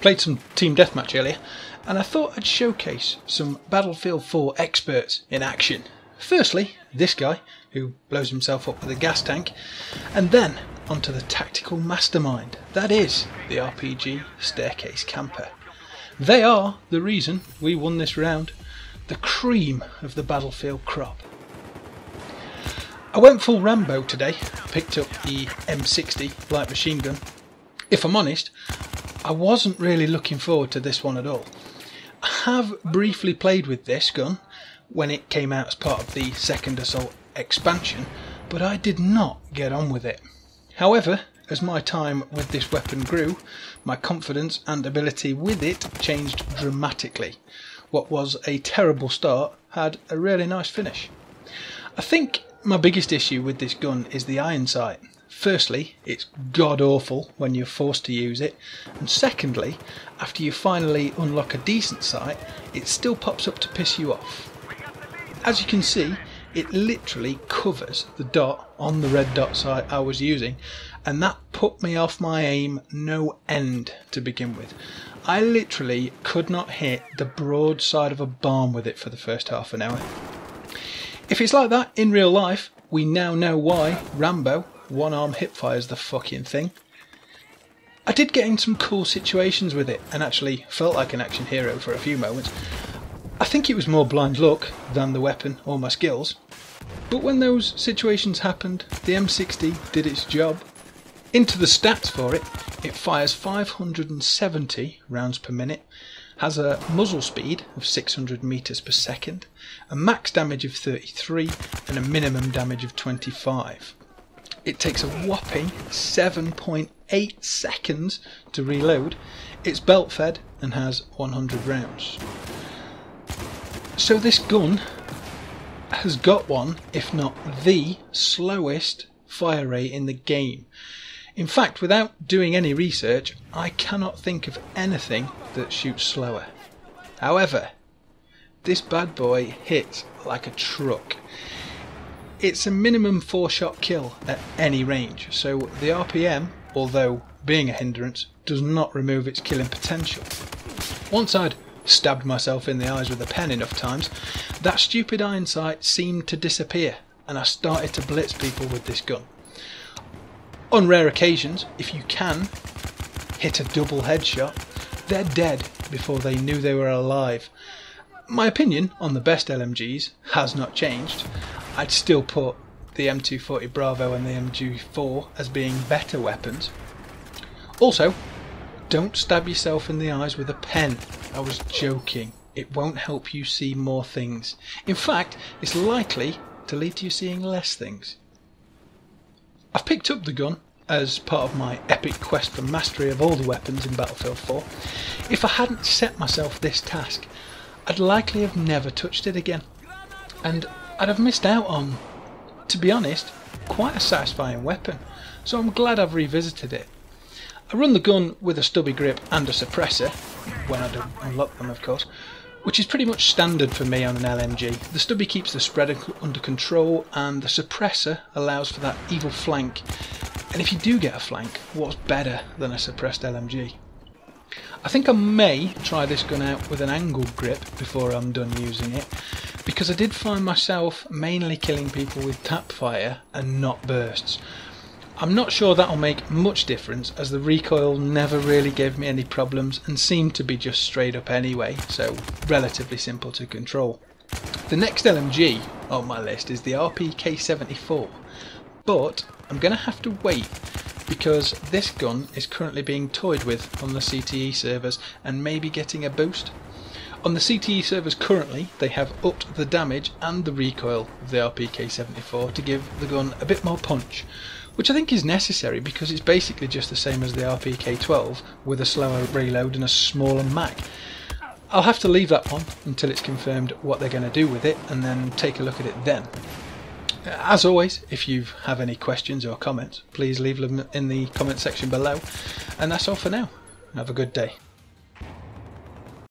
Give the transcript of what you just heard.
Played some Team Deathmatch earlier, and I thought I'd showcase some Battlefield 4 experts in action. Firstly, this guy, who blows himself up with a gas tank, and then onto the tactical mastermind, that is, the RPG Staircase Camper. They are the reason we won this round, the cream of the Battlefield crop. I went full Rambo today, picked up the M60 light machine gun. If I'm honest, I wasn't really looking forward to this one at all. I have briefly played with this gun when it came out as part of the Second Assault expansion, but I did not get on with it. However, as my time with this weapon grew, my confidence and ability with it changed dramatically. What was a terrible start had a really nice finish. I think my biggest issue with this gun is the iron sight. Firstly, it's god awful when you're forced to use it, and secondly, after you finally unlock a decent sight, it still pops up to piss you off. As you can see, it literally covers the dot on the red dot sight I was using, and that put me off my aim no end to begin with. I literally could not hit the broad side of a barn with it for the first half an hour. If it's like that in real life, we now know why Rambo one-arm hipfires the fucking thing. I did get in some cool situations with it and actually felt like an action hero for a few moments. I think it was more blind luck than the weapon or my skills, but when those situations happened, the M60 did its job. Into the stats for it, it fires 570 rounds per minute, has a muzzle speed of 600 meters per second, a max damage of 33 and a minimum damage of 25. It takes a whopping 7.8 seconds to reload. It's belt fed and has 100 rounds. So this gun has got one, if not the slowest fire rate in the game. In fact, without doing any research, I cannot think of anything that shoots slower. However, this bad boy hits like a truck. It's a minimum 4-shot kill at any range, so the RPM, although being a hindrance, does not remove its killing potential. Once I'd stabbed myself in the eyes with a pen enough times, that stupid iron sight seemed to disappear, and I started to blitz people with this gun. On rare occasions, if you can hit a double headshot, they're dead before they knew they were alive. My opinion on the best LMGs has not changed. I'd still put the M240 Bravo and the MG4 as being better weapons. Also, don't stab yourself in the eyes with a pen. I was joking. It won't help you see more things. In fact, it's likely to lead to you seeing less things. I've picked up the gun as part of my epic quest for mastery of all the weapons in Battlefield 4. If I hadn't set myself this task, I'd likely have never touched it again. And I'd have missed out on, to be honest, quite a satisfying weapon, so I'm glad I've revisited it. I run the gun with a stubby grip and a suppressor, when I don't unlock them of course, which is pretty much standard for me on an LMG. The stubby keeps the spread under control and the suppressor allows for that evil flank, and if you do get a flank, what's better than a suppressed LMG? I think I may try this gun out with an angled grip before I'm done using it, because I did find myself mainly killing people with tap fire and not bursts. I'm not sure that'll make much difference, as the recoil never really gave me any problems and seemed to be just straight up anyway, so relatively simple to control. The next LMG on my list is the RPK-74, but I'm going to have to wait because this gun is currently being toyed with on the CTE servers and may be getting a boost. On the CTE servers currently, they have upped the damage and the recoil of the RPK-74 to give the gun a bit more punch, which I think is necessary because it's basically just the same as the RPK-12 with a slower reload and a smaller mag. I'll have to leave that one until it's confirmed what they're going to do with it and then take a look at it then. As always, if you have any questions or comments, please leave them in the comment section below. And that's all for now. Have a good day.